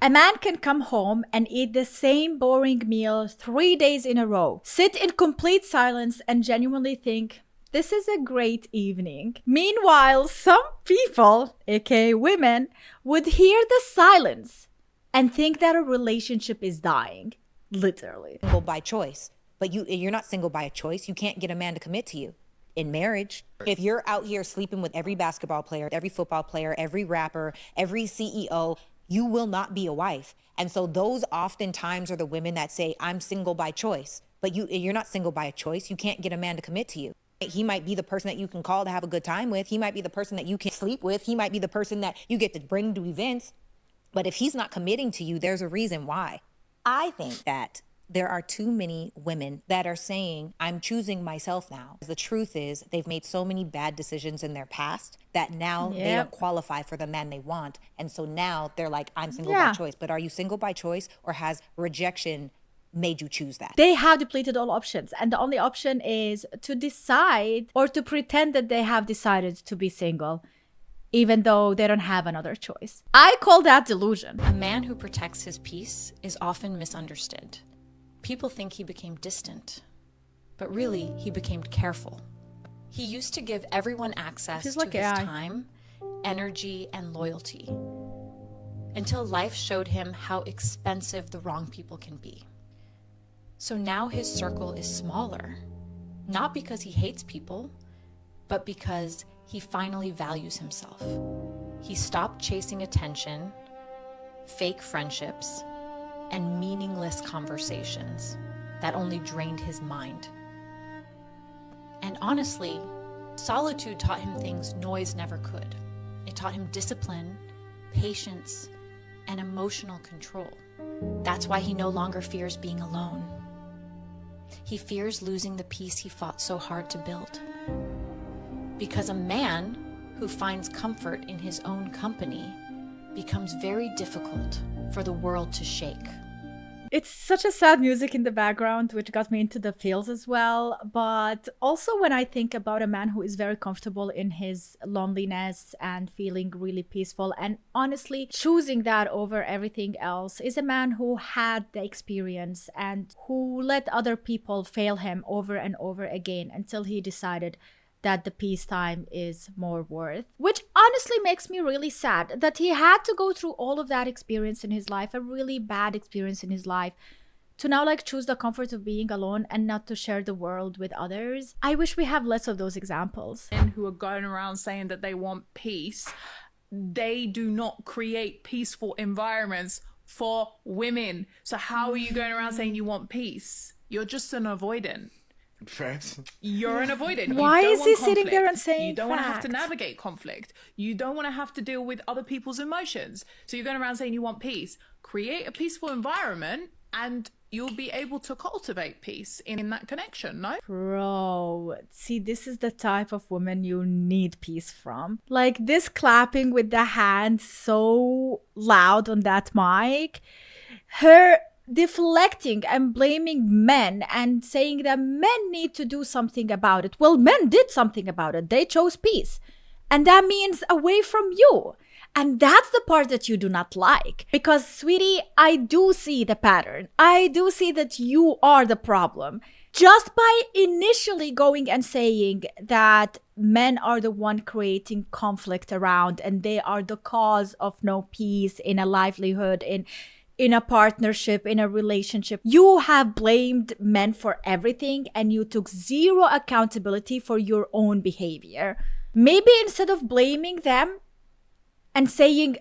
A man can come home and eat the same boring meal 3 days in a row, sit in complete silence and genuinely think, this is a great evening. Meanwhile, some people, aka women, would hear the silence and think that a relationship is dying. Literally. Single by choice, but you're not single by a choice. You can't get a man to commit to you in marriage. If you're out here sleeping with every basketball player, every football player, every rapper, every CEO, you will not be a wife. And so those oftentimes are the women that say, I'm single by choice, but you're not single by a choice. You can't get a man to commit to you. He might be the person that you can call to have a good time with. He might be the person that you can sleep with. He might be the person that you get to bring to events. But if he's not committing to you, there's a reason why. I think that there are too many women that are saying, I'm choosing myself now. The truth is they've made so many bad decisions in their past that now they don't qualify for the man they want. And so now they're like, I'm single by choice. But are you single by choice, or has rejection made you choose that? They have depleted all options, and the only option is to decide or to pretend that they have decided to be single, even though they don't have another choice. I call that delusion. A man who protects his peace is often misunderstood. People think he became distant, but really he became careful. He used to give everyone access to his time, energy, and loyalty, until life showed him how expensive the wrong people can be. So now his circle is smaller, not because he hates people, but because he finally values himself. He stopped chasing attention, fake friendships, and meaningless conversations that only drained his mind. And honestly, solitude taught him things noise never could. It taught him discipline, patience, and emotional control. That's why he no longer fears being alone. He fears losing the peace he fought so hard to build. Because a man who finds comfort in his own company becomes very difficult for the world to shake. It's such a sad music in the background, which got me into the feels as well. But also when I think about a man who is very comfortable in his loneliness and feeling really peaceful and honestly choosing that over everything else, is a man who had the experience and who let other people fail him over and over again until he decided that the peacetime is more worth, which honestly makes me really sad that he had to go through all of that experience in his life, a really bad experience in his life, to now like choose the comfort of being alone and not to share the world with others. I wish we have less of those examples. Men who are going around saying that they want peace, they do not create peaceful environments for women. So how are you going around saying you want peace? You're just an avoidant. Facts. You're an avoidant. Why You don't is he want sitting conflict. there and saying you don't want to have to facts? navigate conflict. You don't want to have to deal with other people's emotions. So you're going around saying you want peace. Create a peaceful environment and you'll be able to cultivate peace in that connection, no? Bro, see, this is the type of woman you need peace from. Like this clapping with the hand so loud on that mic, her deflecting and blaming men and saying that men need to do something about it. Well, men did something about it. They chose peace. And that means away from you. And that's the part that you do not like. Because, sweetie, I do see the pattern. I do see that you are the problem. Just by initially going and saying that men are the one creating conflict around and they are the cause of no peace in a livelihood, in a partnership, in a relationship. You have blamed men for everything and you took zero accountability for your own behavior. Maybe instead of blaming them and saying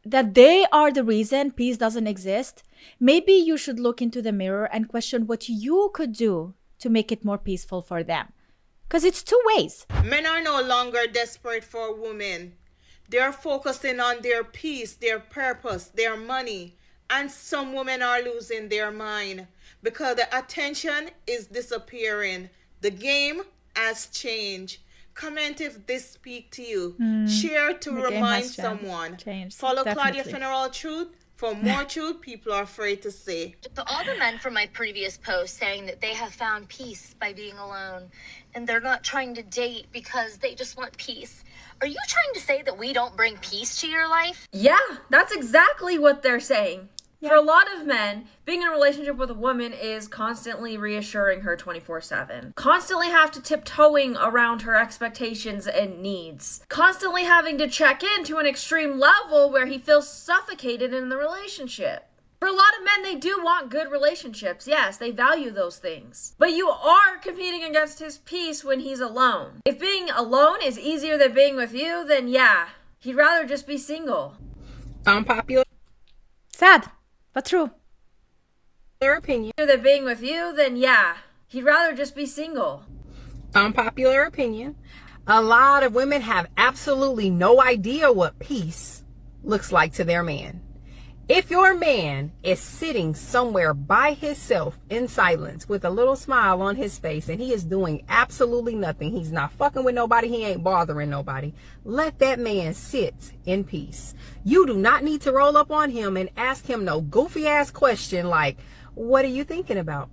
that they are the reason peace doesn't exist, maybe you should look into the mirror and question what you could do to make it more peaceful for them. Because it's two ways. Men are no longer desperate for women. They're focusing on their peace, their purpose, their money. And some women are losing their mind because the attention is disappearing. The game has changed. Comment if this speaks to you. Share to remind someone. Follow Claudia Funeral Truth. For more truth, people are afraid to say. To all the men from my previous post saying that they have found peace by being alone and they're not trying to date because they just want peace, Are you trying to say that we don't bring peace to your life? Yeah, that's exactly what they're saying. Yeah. For a lot of men, being in a relationship with a woman is constantly reassuring her 24/7. Constantly have to tiptoeing around her expectations and needs. Constantly having to check in to an extreme level where he feels suffocated in the relationship. For a lot of men, they do want good relationships. Yes, they value those things. But you are competing against his peace when he's alone. If being alone is easier than being with you, then yeah, he'd rather just be single. Unpopular. Sad, but true. Opinion. Than being with you, then yeah, he'd rather just be single. Unpopular opinion. A lot of women have absolutely no idea what peace looks like to their man. If your man is sitting somewhere by himself in silence with a little smile on his face and he is doing absolutely nothing, he's not fucking with nobody, he ain't bothering nobody, let that man sit in peace. You do not need to roll up on him and ask him no goofy ass question like, what are you thinking about?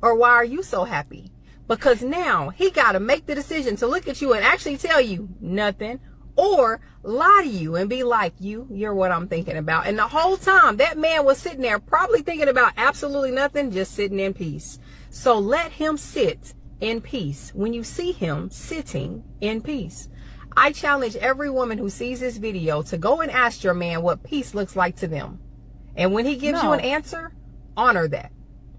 Or why are you so happy? Because now he got to make the decision to look at you and actually tell you nothing, or lie to you and be like, you're what I'm thinking about. And the whole time that man was sitting there probably thinking about absolutely nothing, just sitting in peace. So let him sit in peace when you see him sitting in peace. I challenge every woman who sees this video to go and ask your man what peace looks like to them. And when he gives you an answer, honor that.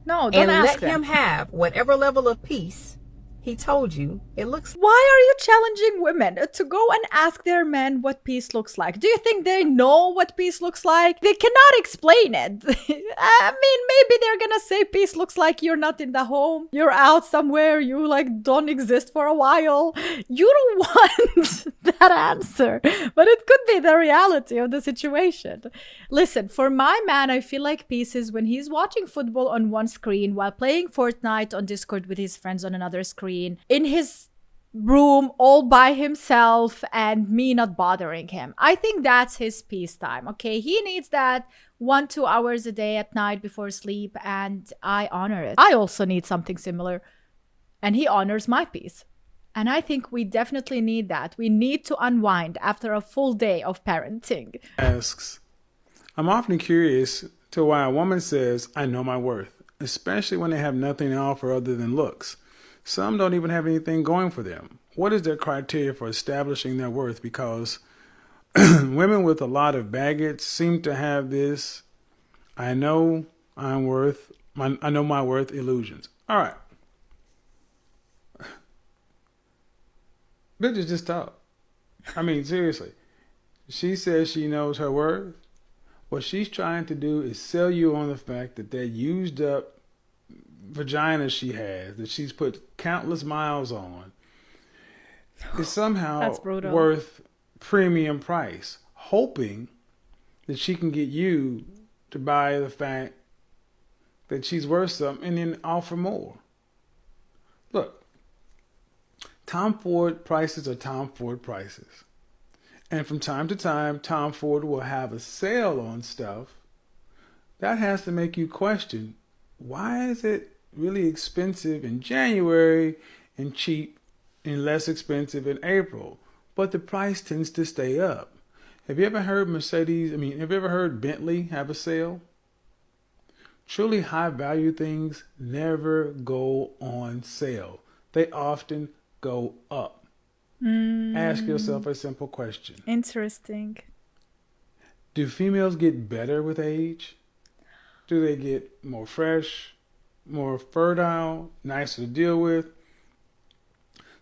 No, don't ask let him have whatever level of peace he told you it looks. Why are you challenging women to go and ask their men what peace looks like? Do you think they know what peace looks like? They cannot explain it. I mean, maybe they're gonna say peace looks like you're not in the home, you're out somewhere, you like don't exist for a while. You don't want that answer, but it could be the reality of the situation. Listen, for my man, I feel like peace is when he's watching football on one screen while playing Fortnite on Discord with his friends on another screen, in his room all by himself, and me not bothering him. I think that's his peace time. Okay, he needs that 1-2 hours a day at night before sleep, and I honor it. I also need something similar, and he honors my peace. And I think we definitely need that. We need to unwind after a full day of parenting. Asks, I'm often curious to why a woman says, I know my worth, especially when they have nothing to offer other than looks. Some don't even have anything going for them. What is their criteria for establishing their worth? Because women with a lot of baggage seem to have this, I know my worth illusions. All right. Bitches just talk. I mean, seriously. She says she knows her worth. What she's trying to do is sell you on the fact that that used up vagina she has, that she's put countless miles on, is somehow worth premium price, hoping that she can get you to buy the fact that she's worth something and then offer more. Look, Tom Ford prices are Tom Ford prices. And from time to time, Tom Ford will have a sale on stuff. That has to make you question, why is it really expensive in January and cheap and less expensive in April, but the price tends to stay up? Have you ever heard have you ever heard Bentley have a sale? Truly high value things never go on sale. They often go up. Ask yourself a simple question. Interesting. Do females get better with age? Do they get more fresh, more fertile, nicer to deal with?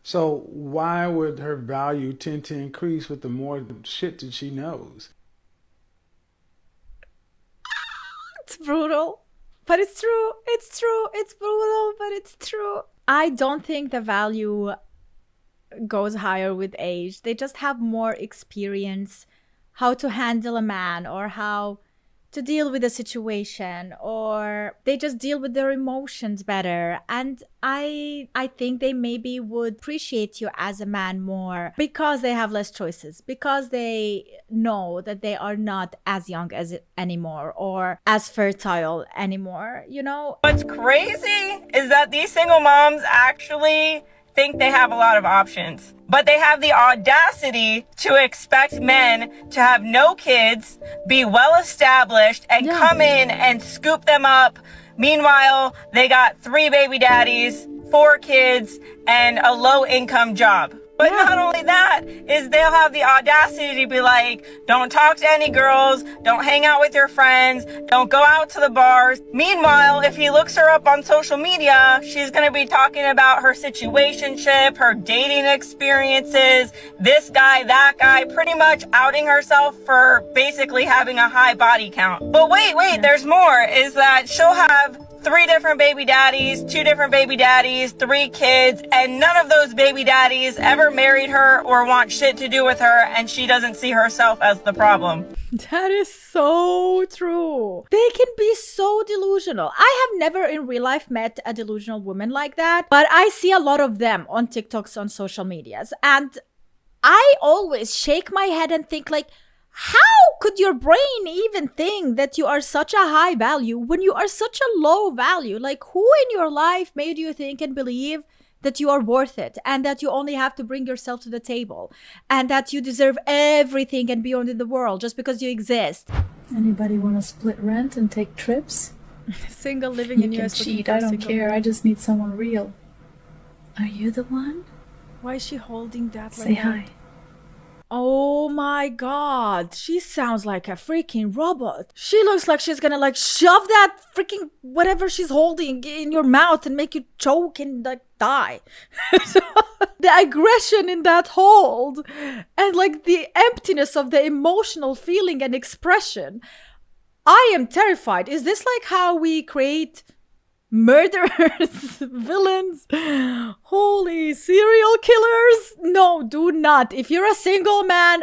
So why would her value tend to increase with the more shit that she knows? It's brutal, but it's true. It's true. It's brutal, but it's true. I don't think the value goes higher with age. They just have more experience how to handle a man, or how to deal with a situation, or they just deal with their emotions better. And I think they maybe would appreciate you as a man more because they have less choices, because they know that they are not as young as anymore, or as fertile anymore, you know? What's crazy is that these single moms actually think they have a lot of options. But they have the audacity to expect men to have no kids, be well established, and come in and scoop them up. Meanwhile, they got 3 baby daddies, 4 kids, and a low income job. But not only that, is they'll have the audacity to be like, don't talk to any girls, don't hang out with your friends, don't go out to the bars. Meanwhile, if he looks her up on social media, she's going to be talking about her situationship, her dating experiences, this guy, that guy, pretty much outing herself for basically having a high body count. But wait, there's more, is that she'll have 3 different baby daddies, 2 different baby daddies, 3 kids, and none of those baby daddies ever married her or want shit to do with her, and she doesn't see herself as the problem. That is so true. They can be so delusional. I have never in real life met a delusional woman like that, but I see a lot of them on TikToks, on social medias, and I always shake my head and think like, how could your brain even think that you are such a high value when you are such a low value? Like, who in your life made you think and believe that you are worth it and that you only have to bring yourself to the table and that you deserve everything and beyond in the world just because you exist? Anybody want to split rent and take trips? Single living in US. You can cheat, I don't care. I just need someone real. Are you the one? Why is she holding that? Say hi. Oh my god, she sounds like a freaking robot. She looks like she's gonna like shove that freaking whatever she's holding in your mouth and make you choke and like die. The aggression in that hold and like the emptiness of the emotional feeling and expression. I am terrified. Is this like how we create murderers, villains, holy serial killers? No, do not. If you're a single man,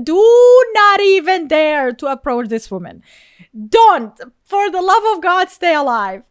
do not even dare to approach this woman. Don't. For the love of God, stay alive.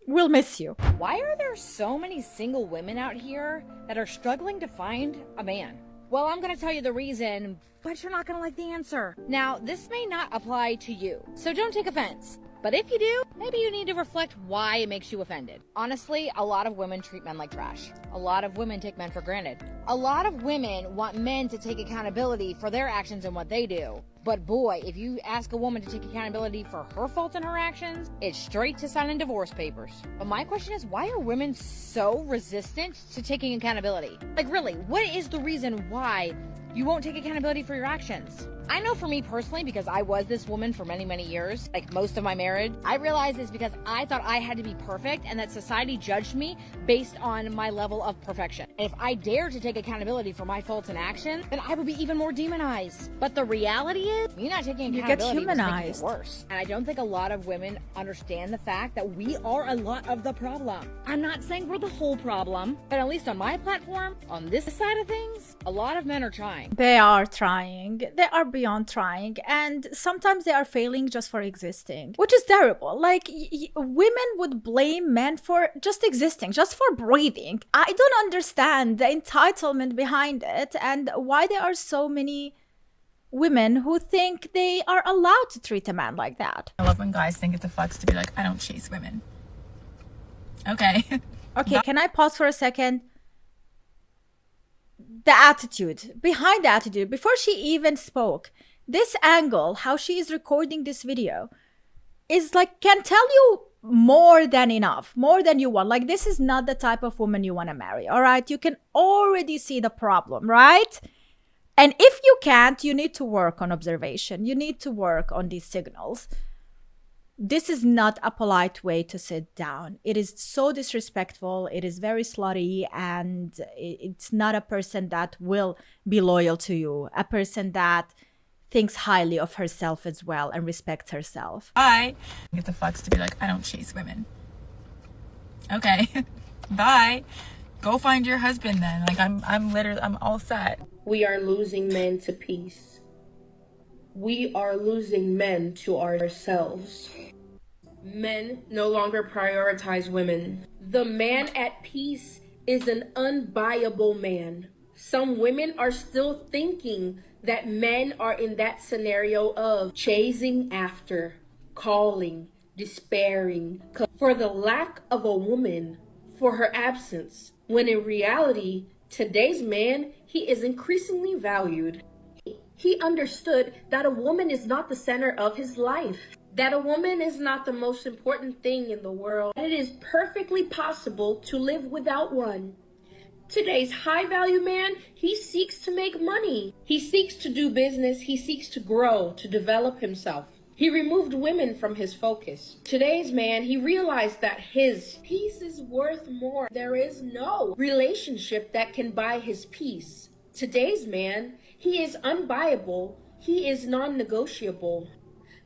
We'll miss you. Why are there so many single women out here that are struggling to find a man? Well, I'm gonna tell you the reason, but you're not gonna like the answer. Now, this may not apply to you, so don't take offense. But if you do, maybe you need to reflect why it makes you offended. Honestly, a lot of women treat men like trash. A lot of women take men for granted. A lot of women want men to take accountability for their actions and what they do. But boy, if you ask a woman to take accountability for her faults and her actions, it's straight to signing divorce papers. But my question is, why are women so resistant to taking accountability? Like really, what is the reason why you won't take accountability for your actions? I know for me personally, because I was this woman for many, many years, like most of my marriage, I realized it's because I thought I had to be perfect and that society judged me based on my level of perfection. And if I dared to take accountability for my faults and actions, then I would be even more demonized. But the reality is, me not taking accountability was making it worse. And I don't think a lot of women understand the fact that we are a lot of the problem. I'm not saying we're the whole problem, but at least on my platform, on this side of things, a lot of men are trying. They are trying. They are beyond trying, and sometimes they are failing just for existing, which is terrible. Like women would blame men for just existing, just for breathing. I don't understand the entitlement behind it and why there are so many women who think they are allowed to treat a man like that. I love when guys think it's a flex to be like, I don't chase women. Okay. Okay, can I pause for a second? The attitude, behind the attitude, before she even spoke, this angle, how she is recording this video, is like, can tell you more than enough, more than you want. Like, this is not the type of woman you want to marry, all right? You can already see the problem, right? And if you can't, you need to work on observation. You need to work on these signals. This is not a polite way to sit down. It is so disrespectful. It is very slutty, and it's not a person that will be loyal to you. A person that thinks highly of herself as well and respects herself. I get the fucks to be like, I don't chase women. Okay. Bye. Go find your husband then. Like I'm all set. We are losing men to peace. We are losing men to ourselves. Men no longer prioritize women. The man at peace is an unbuyable man. Some women are still thinking that men are in that scenario of chasing after, calling, despairing, for the lack of a woman, for her absence. When in reality, today's man, he is increasingly valued. He understood that a woman is not the center of his life, that a woman is not the most important thing in the world. It is perfectly possible to live without one. Today's high-value man, he seeks to make money. He seeks to do business. He seeks to grow, to develop himself. He removed women from his focus. Today's man, he realized that his peace is worth more. There is no relationship that can buy his peace. Today's man, he is unbuyable. He is non-negotiable.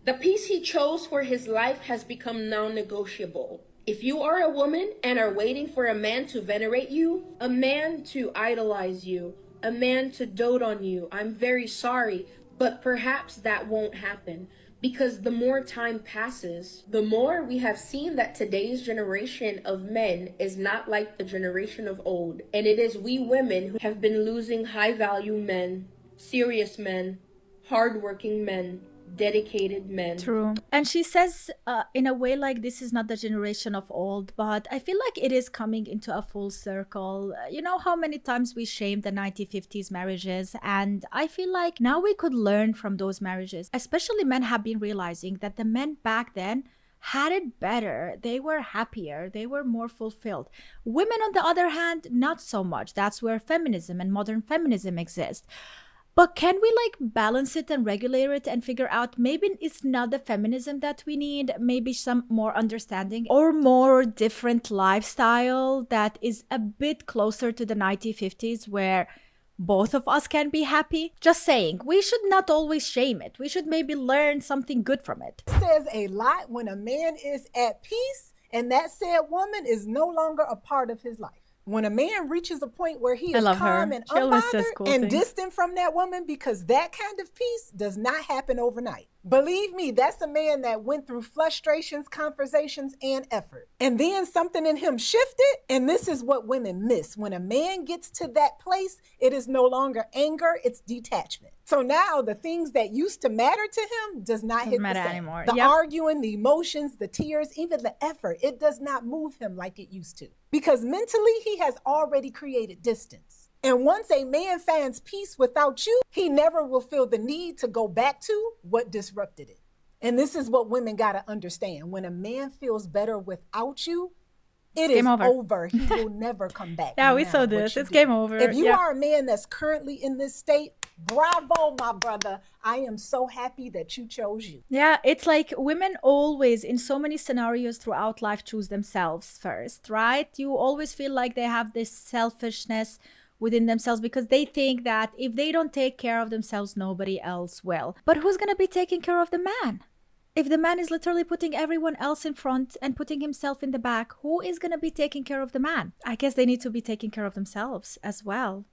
The peace he chose for his life has become non-negotiable. If you are a woman and are waiting for a man to venerate you, a man to idolize you, a man to dote on you, I'm very sorry, but perhaps that won't happen. Because the more time passes, the more we have seen that today's generation of men is not like the generation of old. And it is we women who have been losing high-value men, serious men, hardworking men, dedicated men. True. And she says in a way like this is not the generation of old, but I feel like it is coming into a full circle. You know how many times we shamed the 1950s marriages, and I feel like now we could learn from those marriages. Especially men have been realizing that the men back then had it better. They were happier. They were more fulfilled. Women, on the other hand, not so much. That's where feminism and modern feminism exist. But can we balance it and regulate it and figure out maybe it's not the feminism that we need, maybe some more understanding or more different lifestyle that is a bit closer to the 1950s where both of us can be happy? Just saying, we should not always shame it. We should maybe learn something good from it. It says a lot when a man is at peace and that said woman is no longer a part of his life. When a man reaches a point where he is calm and unbothered and distant from that woman, because that kind of peace does not happen overnight. Believe me, that's a man that went through frustrations, conversations, and effort. And then something in him shifted, and this is what women miss. When a man gets to that place, it is no longer anger, it's detachment. So now the things that used to matter to him does not hit the same. Anymore. The arguing, the emotions, the tears, even the effort, it does not move him like it used to. Because mentally, he has already created distance. And once a man finds peace without you, he never will feel the need to go back to what disrupted it. And this is what women got to understand. When a man feels better without you, it is over. He will never come back. Yeah, we saw this. It's game over. If you are a man that's currently in this state, bravo, my brother. I am so happy that you chose you. Yeah, it's like women always, in so many scenarios throughout life, choose themselves first, right? You always feel like they have this selfishness within themselves because they think that if they don't take care of themselves, nobody else will. But who's going to be taking care of the man? If the man is literally putting everyone else in front and putting himself in the back, who is going to be taking care of the man? I guess they need to be taking care of themselves as well.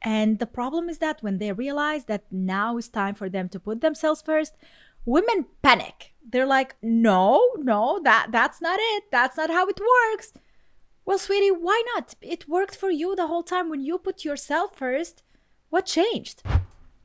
And the problem is that when they realize that now is time for them to put themselves first, women panic. They're like, no, that's not it. That's not how it works. Well, sweetie, why not? It worked for you the whole time when you put yourself first. What changed?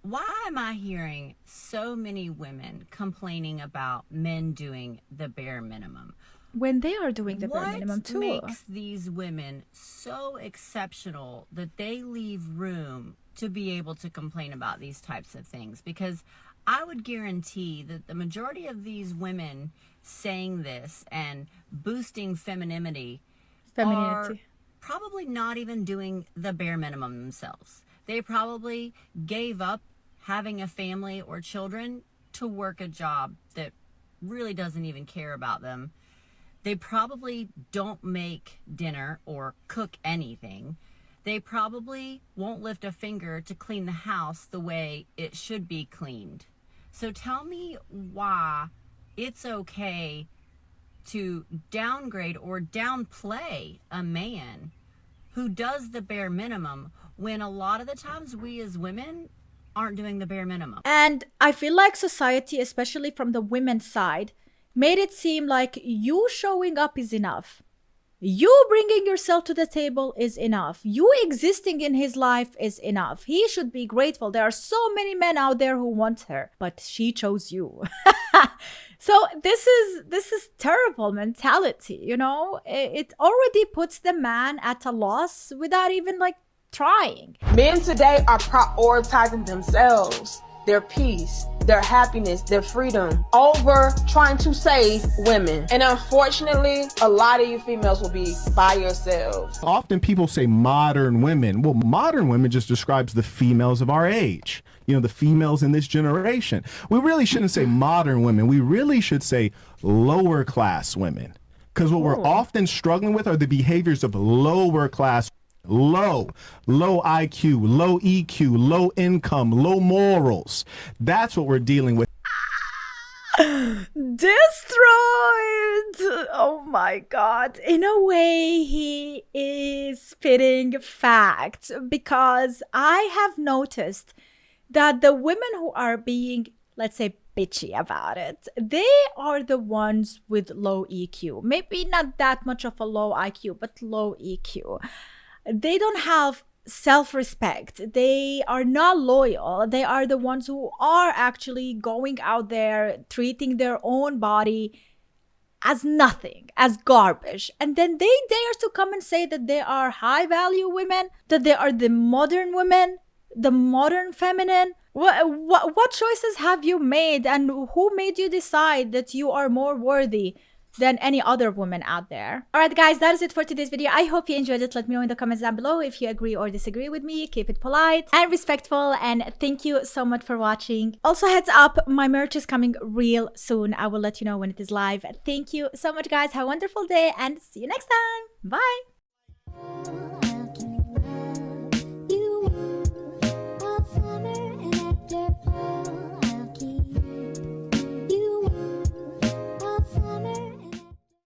Why am I hearing so many women complaining about men doing the bare minimum? When they are doing the bare minimum too. What makes these women so exceptional that they leave room to be able to complain about these types of things? Because I would guarantee that the majority of these women saying this and boosting femininity are probably not even doing the bare minimum themselves. They probably gave up having a family or children to work a job that really doesn't even care about them. They probably don't make dinner or cook anything. They probably won't lift a finger to clean the house the way it should be cleaned. So tell me why it's okay to downgrade or downplay a man who does the bare minimum when a lot of the times we as women aren't doing the bare minimum. And I feel like society, especially from the women's side, made it seem like you showing up is enough. You bringing yourself to the table is enough. You existing in his life is enough. He should be grateful. There are so many men out there who want her, but she chose you. So this is terrible mentality, you know? It already puts the man at a loss without even like trying. Men today are prioritizing themselves, their peace, their happiness, their freedom over trying to save women. And unfortunately, a lot of you females will be by yourselves. Often people say modern women. Well, modern women just describes the females of our age. You know, the females in this generation. We really shouldn't say modern women. We really should say lower class women. Because what we're often struggling with are the behaviors of lower class, low IQ, low EQ, low income, low morals. That's what we're dealing with. Destroyed! Oh my god. In a way, he is spitting facts, because I have noticed that the women who are being, let's say, bitchy about it, they are the ones with low EQ. Maybe not that much of a low IQ, but low EQ. They don't have self-respect. They are not loyal. They are the ones who are actually going out there treating their own body as nothing, as garbage. And then they dare to come and say that they are high-value women, that they are the modern women, the modern feminine. What choices have you made, and who made you decide that you are more worthy than any other woman out there? All right, guys, that is it for today's video. I hope you enjoyed it. Let me know in the comments down below if you agree or disagree with me. Keep it polite and respectful, and thank you so much for watching. Also, heads up, my merch is coming real soon. I will let you know when it is live. Thank you so much, guys. Have a wonderful day, and see you next time. Bye.